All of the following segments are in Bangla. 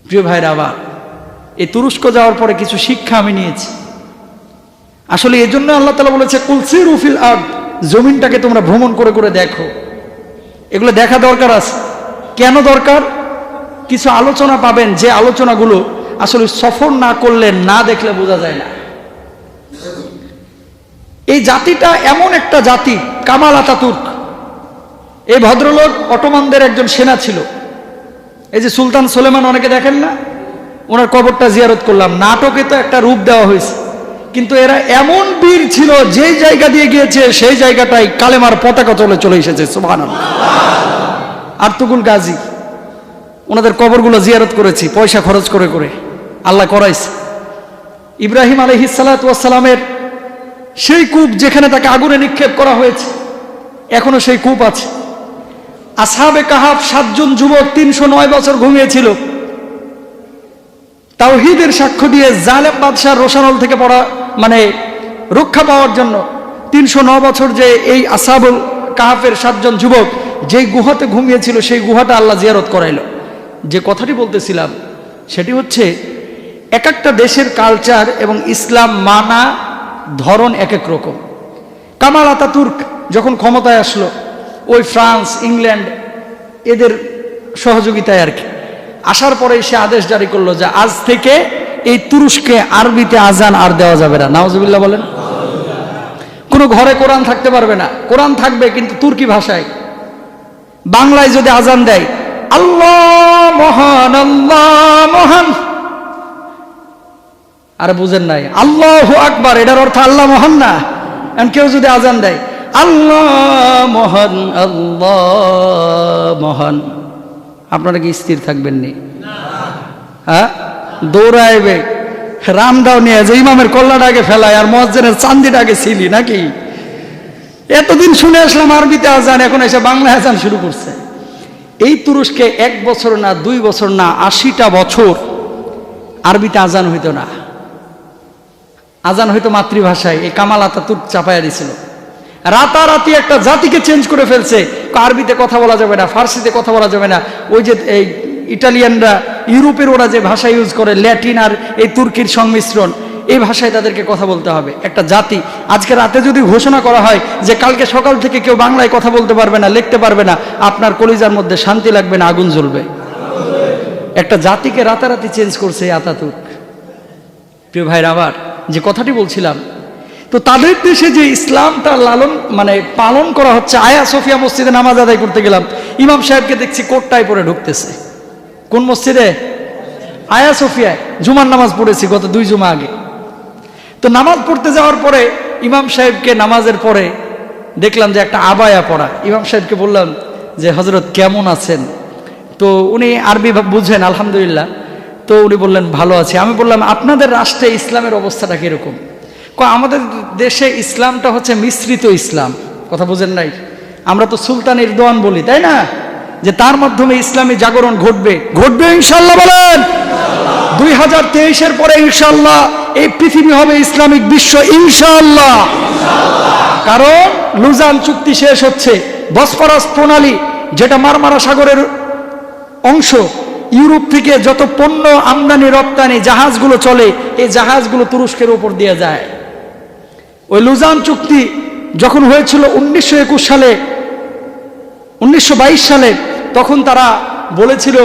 প্রিয় ভাইরা, আবার এই তুরস্ক যাওয়ার পরে কিছু শিক্ষা আমি নিয়েছি। আসলে এই জন্য আল্লাহ তাআলা বলেছে কুল সিরু ফিল আরদ, জমিনটাকে তোমরা ভ্রমণ করে করে দেখো। এগুলো দেখা দরকার আছে। কেন দরকার? কিছু আলোচনা পাবেন যে আলোচনাগুলো আসলে সফর না করলে, না দেখলে বোঝা যায় না। এই জাতিটা এমন একটা জাতি, কামাল আতাতুর্ক, এই ভদ্রলোক অটোমানদের একজন সেনা ছিল। এই যে সুলতান সুলেমান, অনেকে দেখেন না, ওনার কবরটা জিয়ারত করলাম। নাটকে তো একটা রূপ দেওয়া হয়েছে, কিন্তু এরা এমন বীর ছিল, যেই জায়গা দিয়ে গিয়েছে সেই জায়গাটাই কালেমার পতাকা চলে এসেছে। সুবহানাল্লাহ। আর্তুগুল গাজী, ওনাদের কবরগুলো জিয়ারত করেছি পয়সা খরচ করে করে, আল্লাহ করাইছে। ইব্রাহিম আলাইহিস সালাতু ওয়াস সালামের সেই কূপ যেখানে তাকে আগুনে নিক্ষেপ করা হয়েছে, এখনো সেই কূপ আছে। আসহাবে কাহাফ 7 জন যুবক 309 বছর ঘুমিয়েছিল তাওহীদের সাক্ষ্য দিয়ে জালেম বাদশাহ রোশানল থেকে রক্ষা পাওয়ার জন্য। 309 বছর যে এই আসহাবুল কাহাফের 7 জন যুবক যেই গুহাতে ঘুমিয়েছিল, সেই গুহাটা আল্লাহ জিয়ারত করাইল। যে কথাটি বলতেছিলাম সেটি হচ্ছে, এক একটা দেশের কালচার এবং ইসলাম মানা ধরন এক এক রকম। কামাল আতাতুর্ক যখন ক্ষমতায় আসলো, ওই ফ্রান্স, ইংল্যান্ড এদের সহযোগিতায় আর কি, আসার পরে সে আদেশ জারি করলো যে আজ থেকে এই তুরস্কে আরবিতে আজান আর দেওয়া যাবে না। নাউজুবিল্লাহ বলেন। কোনো ঘরে কোরআন থাকতে পারবে না, কোরআন থাকবে কিন্তু তুর্কি ভাষায়। বাংলায় যদি আজান দেয়, আল্লাহ মহান, আল্লাহ মহান, আরে বুঝেন নাই, আল্লাহু আকবার এটার অর্থ আল্লাহ মহান না। এখন কেউ যদি আজান দেয় আল্লাহ মহান, আল্লাহ মহান, আপনারা কি স্থির থাকবেন নি? হ্যাঁ, দৌড়াইবে রামদাও নিয়ে, যে ইমামের কল্লাটা আগে ফেলায় আর মুয়াজ্জিনের চান্দিটা আগে ছিলি নাকি? এতদিন শুনে আসলাম আরবিতে আজান, এখন এসে বাংলায় আজান শুরু করছে। এই তুরস্কে 1 বছর না 2 বছর না 80টা বছর আরবিতে আজান হইতো না, আজান হইতো মাতৃভাষায়। এই কামাল আতাতুর্ক চাপায়া দিছিল। রাতারাতি একটা জাতিকে চেঞ্জ করে ফেলছে। আরবিতে কথা বলা যাবে না, ফার্সিতে কথা বলা যাবে না। ওই যে এই ইটালিয়ানরা, ইউরোপের ওরা যে ভাষা ইউজ করে, ল্যাটিন আর এই তুর্কির সংমিশ্রণ, এই ভাষায় তাদেরকে কথা বলতে হবে। একটা জাতি আজকে রাতে যদি ঘোষণা করা হয় যে কালকে সকাল থেকে কেউ বাংলায় কথা বলতে পারবে না, লিখতে পারবে না, আপনার কলিজার মধ্যে শান্তি লাগবে না, আগুন জ্বলবে। একটা জাতিকে রাতারাতি চেঞ্জ করছে আতাতুর্ক। প্রিয় ভাইরা, আবার যে কথাটি বলছিলাম, তো তাদের দেশে যে ইসলামটা পালন করা হচ্ছে। আয়া সোফিয়া মসজিদে নামাজ আদায় করতে গেলাম, ইমাম সাহেবকে দেখছি কোটটাই পরে ঢুকতেছে। কোন মসজিদে? আয়া সোফিয়ায়। জুমার নামাজ পড়েছি গত 2 জুমা আগে। তো নামাজ পড়তে যাওয়ার পরে ইমাম সাহেবকে নামাজের পরে দেখলাম যে একটা আবায়া পরা। ইমাম সাহেবকে বললাম যে হযরত কেমন আছেন? তো উনি আরবি বুঝেন আলহামদুলিল্লাহ। তো উনি বললেন ভালো আছি। আমি বললাম আপনাদের রাষ্ট্রে ইসলামের অবস্থাটা কিরকম? আমাদের দেশে ইসলামটা হচ্ছে মিশ্রিত ইসলাম। কথা বুঝেন নাই? আমরা তো সুলতান এরদোয়ান বলি, তাই না, যে তার মাধ্যমে ইসলামী জাগরণ ঘটবে। ঘটবে ইনশাআল্লাহ বলেন। 2023-এর পরে ইনশাআল্লাহ এই পৃথিবী হবে ইসলামিক বিশ্ব, ইনশাআল্লাহ। কারণ লুজান চুক্তি শেষ হচ্ছে। বসফরাস প্রণালী, যেটা মারমারা সাগরের অংশ, ইউরোপ থেকে যত পণ্য আমদানি রপ্তানি জাহাজগুলো চলে, এই জাহাজগুলো তুরস্কের উপর দিয়ে যায়। ওই লুজান চুক্তি যখন হয়েছিল 1921 সালে, 1922 সালে, তখন তারা বলেছিল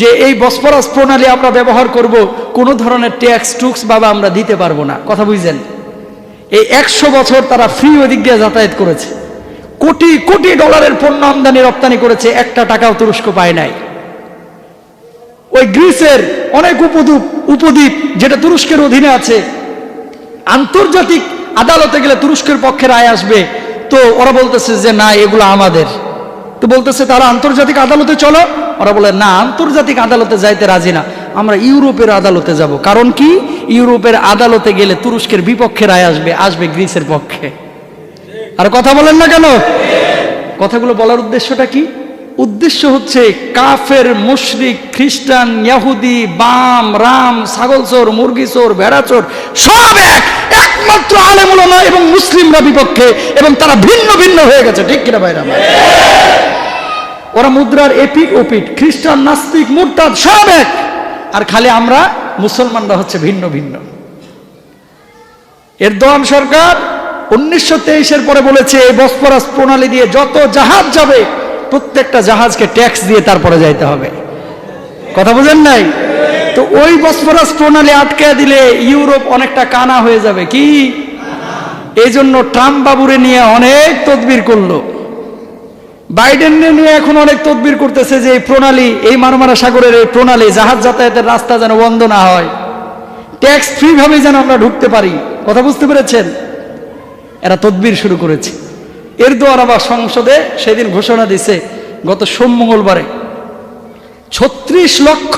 যে এই বসফরাস প্রণালী আমরা ব্যবহার করব, কোনো ধরনের ট্যাক্স টুক্স আমরা দিতে পারবো না। কথা বুঝছেন? এই 100 বছর তারা ফ্রি ওই দিক দিয়ে যাতায়াত করেছে। কোটি কোটি ডলারের পণ্য আমদানি রপ্তানি করেছে, একটা টাকাও তুরস্ক পায় নাই। ওই গ্রিসের অনেক উপদ্বীপ যেটা তুরস্কের অধীনে আছে, আন্তর্জাতিক আদালতে গেলে তুরস্কের পক্ষে রায় আসবে। তো ওরা বলতেছে যে না, এগুলো আমাদের। তো বলতেছে তারা আন্তর্জাতিক আদালতে চলো। ওরা বলে না, আন্তর্জাতিক আদালতে যাইতে রাজি না, আমরা ইউরোপের আদালতে যাব। কারণ কি? ইউরোপের আদালতে গেলে তুরস্কের বিপক্ষে রায় আসবে গ্রিসের পক্ষে। আর কথা বলেন না কেন? কথাগুলো বলার উদ্দেশ্যটা কি? উদ্দেশ্য হচ্ছে কাফের, মুশরিক, খ্রিস্টান, ইহুদি, বাম, রাম, ছাগল চোর, মুরগি চোর, ভেড়া চোর সব একমাত্র আলেম উলামা এবং মুসলিমরা বিপক্ষে, এবং তারা ভিন্ন ভিন্ন হয়ে গেছে। ঠিক কিনা ভাইরা? ওরা মুদ্রার এপিঠ ওপিঠ, খ্রিস্টান, নাস্তিক, মুরতাদ সব এক। আর খালি আমরা মুসলমানরা হচ্ছে ভিন্ন ভিন্ন। এরদোয়ান সরকার 1923-এর পরে বলেছে এই বসফরাস প্রণালী দিয়ে যত জাহাজ যাবে প্রত্যেকটা জাহাজকে ট্যাক্স দিয়ে তারপরে যাইতে হবে। কথা বুঝেন নাই? তো ওই বসফরাস প্রণালী আটকে দিলে ইউরোপ অনেকটা কানা হয়ে যাবে। কি এই জন্য ট্রাম্প বাবুরে নিয়ে অনেক তদবির করলো, বাইডেন নিয়ে এখন অনেক তদবির করতেছে যে এই প্রণালী, এই মারমারা সাগরের এই প্রণালী, জাহাজ যাতায়াতের রাস্তা যেন বন্ধ না হয়, ট্যাক্স ফ্রি ভাবে যেন আমরা ঢুকতে পারি। কথা বুঝতে পেরেছেন? এরা তদবির শুরু করেছে। এরদোয়ান আবার সংসদে সেদিন ঘোষণা দিছে গত সোম মঙ্গলবারে 36 লক্ষ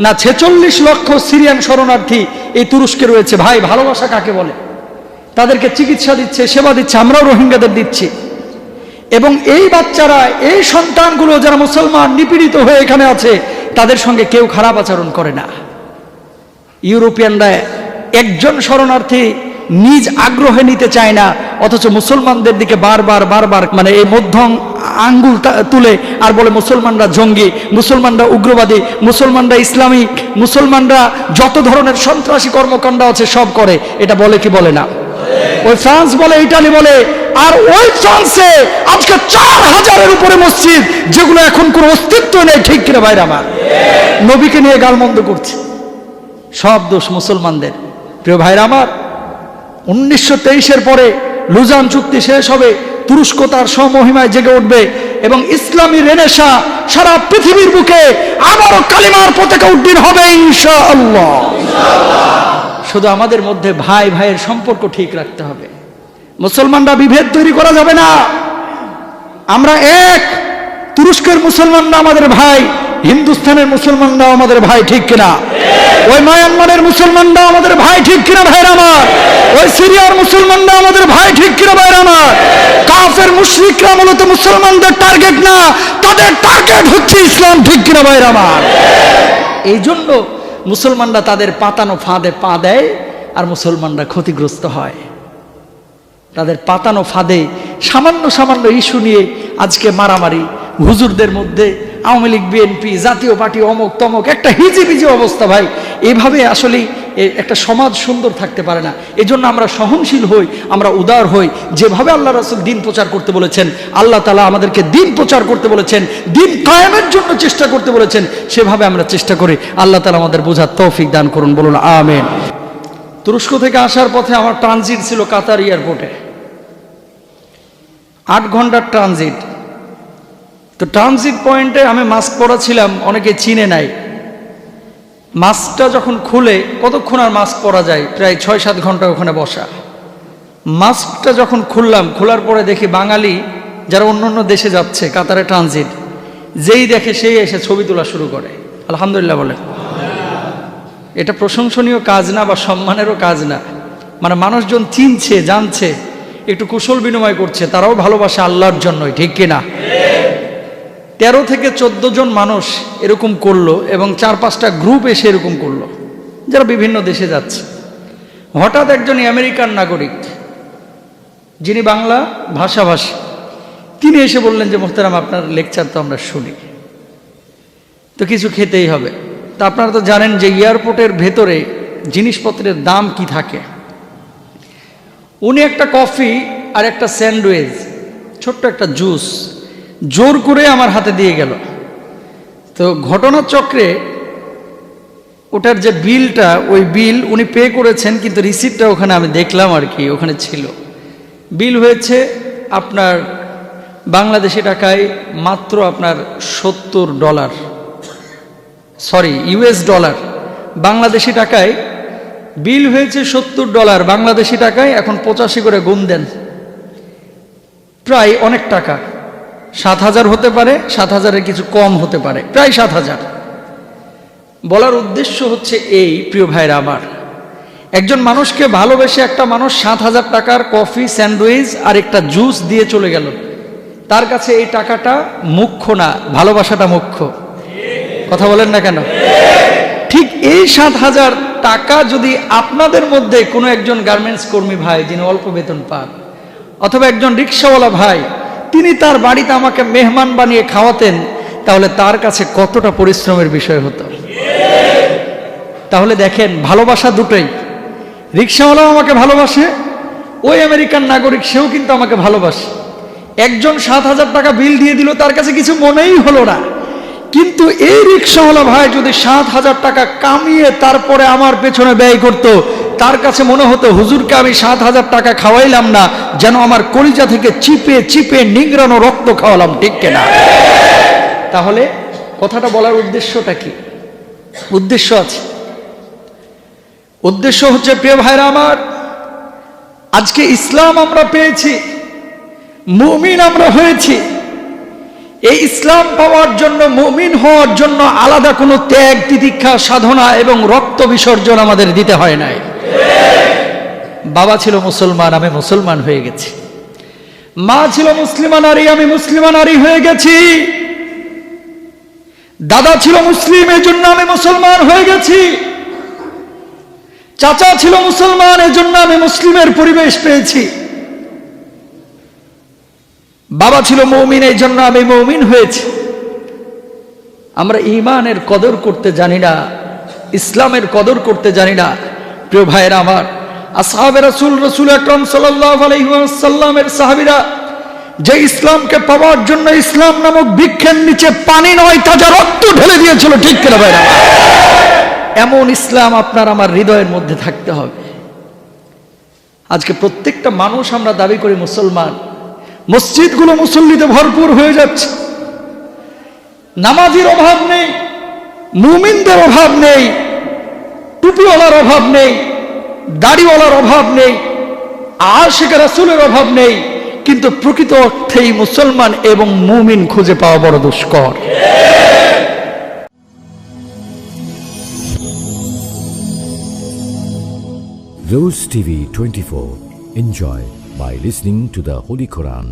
না 46 লক্ষ সিরিয়ান শরণার্থী এই তুরস্কে রয়েছে। ভাই, ভালোবাসা কাকে বলে? তাদেরকে চিকিৎসা দিচ্ছে, সেবা দিচ্ছে, আমরাও রোহিঙ্গাদের দিচ্ছি। এবং এই বাচ্চারা, এই সন্তানগুলো যারা মুসলমান নিপীড়িত হয়ে এখানে আছে, তাদের সঙ্গে কেউ খারাপ আচরণ করে না। ইউরোপিয়ানরা একজন শরণার্থী নিজ আগ্রহে নিতে চায় না, অথচ মুসলমানদের দিকে বারবার মানে এই মধ্যম আঙ্গুল তুলে আর বলে মুসলমানরা জঙ্গি, মুসলমানরা উগ্রবাদী, মুসলমানরা ইসলামিক, মুসলমানরা যত ধরনের সন্ত্রাসী কর্মকাণ্ড আছে সব করে। এটা বলে কি বলে না? ওই ফ্রান্স বলে, ইটালি বলে। আর ওই ফ্রান্সে আজকে 4000-এর উপরে মসজিদ, যেগুলো এখন কোনো অস্তিত্ব নেই। ঠিক কিনা ভাইরা আমার? নবীকে নিয়ে গালমন্দ করছে। সব দোষ মুসলমানদের। প্রিয় ভাইরা আমার, 1923-এর পরে লুজান চুক্তি শেষ হবে, তুরস্ক তার সমহিমায় জেগে উঠবে এবং ইসলামী রেনেসাঁ সারা পৃথিবীর বুকে আবারও কালিমার পতাকা উড্ডীন হবে ইনশাআল্লাহ। শুধু আমাদের মধ্যে ভাই ভাইয়ের সম্পর্ক ঠিক রাখতে হবে। মুসলমানরা বিভেদ তৈরি করা যাবে না। আমরা এক। তুরস্কের মুসলমানরা আমাদের ভাই, হিন্দুস্তানের মুসলমানরা আমাদের ভাই। ঠিক কিনা? ওই মায়ানমারের মুসলমানরা আমাদের ভাই। ঠিক কিনা ভাইরা আমার? ওই সিরিয়ার মুসলমানরা আমাদের ভাই। ঠিক কিনা ভাইরা আমার? কাফের মুশরিকরা মূলত মুসলমানদের টার্গেট না, তাদের টার্গেট হচ্ছে ইসলাম। ঠিক কিনা ভাইরা আমার? এই জন্য মুসলমানরা তাদের পাতানো ফাঁদে পা দেয় আর মুসলমানরা ক্ষতিগ্রস্ত হয়। তাদের পাতানো ফাঁদে সামান্য সামান্য ইস্যু নিয়ে আজকে মারামারি, হুজুরদের মধ্যে আওয়ামী লীগ, বিএনপি, জাতীয় পার্টি, অমক তমক, একটা হিজিবিজি অবস্থা। ভাই, এইভাবে আসলে একটা সমাজ সুন্দর থাকতে পারে না। এই জন্য আমরা সহনশীল হই, আমরা উদার হই। যেভাবে আল্লাহ রাসূল দিন প্রচার করতে বলেছেন, আল্লাহ তাআলা আমাদেরকে দিন প্রচার করতে বলেছেন, দিন কায়েমের জন্য চেষ্টা করতে বলেছেন, সেভাবে আমরা চেষ্টা করি। আল্লাহ তাআলা আমাদের বোঝার তৌফিক দান করুন, বলুন আমিন। তুরস্ক থেকে আসার পথে আমার ট্রানজিট ছিল কাতার এয়ারপোর্টে, 8 ঘন্টার ট্রানজিট। তো ট্রানজিট পয়েন্টে আমি মাস্ক পরা ছিলাম, অনেকে চিনে নাই। মাস্কটা যখন খুলে, কতক্ষণ আর মাস্ক পরা যায়? প্রায় 6-7 ঘন্টা ওখানে বসা। মাস্কটা যখন খুললাম, খোলার পরে দেখি বাঙালি যারা অন্য অন্য দেশে যাচ্ছে কাতারে ট্রানজিট, যেই দেখে সেই এসে ছবি তোলা শুরু করে। আলহামদুলিল্লাহ বলে। এটা প্রশংসনীয় কাজ না বা সম্মানেরও কাজ না। মানে মানুষজন চিনছে, জানছে, একটু কুশল বিনিময় করছে, তারাও ভালোবাসে আল্লাহর জন্যই। ঠিক কিনা? 13 থেকে 14 জন মানুষ এরকম করলো এবং 4-5টা গ্রুপ এসে এরকম করলো, যারা বিভিন্ন দেশে যাচ্ছে। হঠাৎ একজন আমেরিকান নাগরিক, যিনি বাংলা ভাষাভাষী, তিনি এসে বললেন যে মোহতারাম, আপনার লেকচার তো আমরা শুনি, তো কিছু খেতেই হবে। তা আপনারা তো জানেন যে এয়ারপোর্টের ভেতরে জিনিসপত্রের দাম কি থাকে। উনি একটা কফি আর একটা স্যান্ডউইচ, ছোট্ট একটা জুস জোর করে আমার হাতে দিয়ে গেল। তো ঘটনাচক্রে ওটার যে বিলটা, ওই বিল উনি পে করেছেন, কিন্তু রিসিপ্টটা ওখানে আমি দেখলাম আর কি, ওখানে ছিল। বিল হয়েছে আপনার বাংলাদেশি টাকায় মাত্র আপনার $70, সরি US ডলার। বাংলাদেশি টাকায় বিল হয়েছে $70, বাংলাদেশি টাকায় এখন 85 করে গুণ দেন, প্রায় অনেক টাকা। 7,000 হতে পারে, 7,000-এর কিছু কম হতে পারে, প্রায় 7,000। বলার উদ্দেশ্য হচ্ছে এই, প্রিয় ভাইরা আমার, একজন মানুষকে ভালোবেসে একটা মানুষ 7,000 টাকার কফি, স্যান্ডউইচ আর একটা জুস দিয়ে চলে গেল। তার কাছে এই টাকাটা মুখ্য না, ভালোবাসাটা মুখ্য। কথা বলেন না কেন? ঠিক এই 7,000 টাকা যদি আপনাদের মধ্যে কোনো একজন গার্মেন্টস কর্মী ভাই, যিনি অল্প বেতন পান, অথবা একজন রিক্সাওয়ালা ভাই, তিনি তার বাড়িতে আমাকে মেহমান বানিয়ে খাওয়াতেন, তাহলে তার কাছে কতটা পরিশ্রমের বিষয় হতো। তাহলে দেখেন ভালোবাসা দুটোই, রিক্সাওয়ালাও আমাকে ভালোবাসে, ওই আমেরিকান নাগরিক সেও কিন্তু আমাকে ভালোবাসে। একজন 7,000 টাকা বিল দিয়ে দিল, তার কাছে কিছু মনেই হলো না, কিন্তু এই রিক্সাওয়ালা ভাই যদি 7,000 টাকা কামিয়ে তারপরে আমার পেছনে ব্যয় করত, তার কাছে মনে হতো হুজুরকে আমি 7,000 টাকা খাওয়াইলাম না, যেন আমার কলিজা থেকে চিপে চিপে নিংড়ানো রক্ত খাওয়ালাম, ঠিক কিনা? তাহলে কথাটা বলার উদ্দেশ্যটা কি? উদ্দেশ্য আছে। উদ্দেশ্য হচ্ছে, প্রিয় ভাইরা আমার, আজকে ইসলাম আমরা পেয়েছি, মুমিন আমরা হয়েছি। এই ইসলাম পাওয়ার জন্য, মুমিন হওয়ার জন্য আলাদা কোনো ত্যাগ, তিতিক্ষা, সাধনা এবং রক্ত বিসর্জন আমাদের দিতে হয় নাই। বাবা ছিল মুসলমান, আমি মুসলমান হয়ে গেছি। মা ছিল মুসলিমা নারী, আমি মুসলিমা নারী হয়ে গেছি। দাদা ছিল মুসলিম, এই জন্য আমি মুসলমান হয়ে গেছি। চাচা ছিল মুসলমান, এই জন্য আমি মুসলিমের পরিবেশ পেয়েছি। বাবা ছিল মুমিন, এই জন্য আমি মুমিন হয়েছি। আমরা ঈমানের কদর করতে জানি না, ইসলামের কদর করতে জানি না। প্রিয় ভাইয়েরা আমার, আসহাবে রাসূল, রাসূল আকরাম সাল্লাল্লাহু আলাইহি ওয়াসাল্লামের সাহাবীরা যে ইসলামকে পাওয়ার জন্য ইসলাম নামক বৃক্ষের নিচে পানি নয় তাজা রক্ত ঢেলে দিয়েছিল, ঠিক কিনা ভাইরা? এমন ইসলাম আপনার আমার হৃদয়ের মধ্যে থাকতে হবে। আজকে প্রত্যেকটা মানুষ আমরা দাবি করি মুসলমান, মসজিদগুলো মুসল্লিতে ভরপুর হয়ে যাচ্ছে, নামাজির অভাব নেই, মুমিনদের অভাব নেই, টুপিওয়ালার অভাব নেই, দাড়িওয়ালার অভাব নেই, আশিকে রাসূলের অভাব নেই, কিন্তু প্রকৃত অর্থেই মুসলমান এবং মুমিন খুঁজে পাওয়া বড় দুষ্কর। Rose TV 24. Enjoy by listening to the Holy Quran.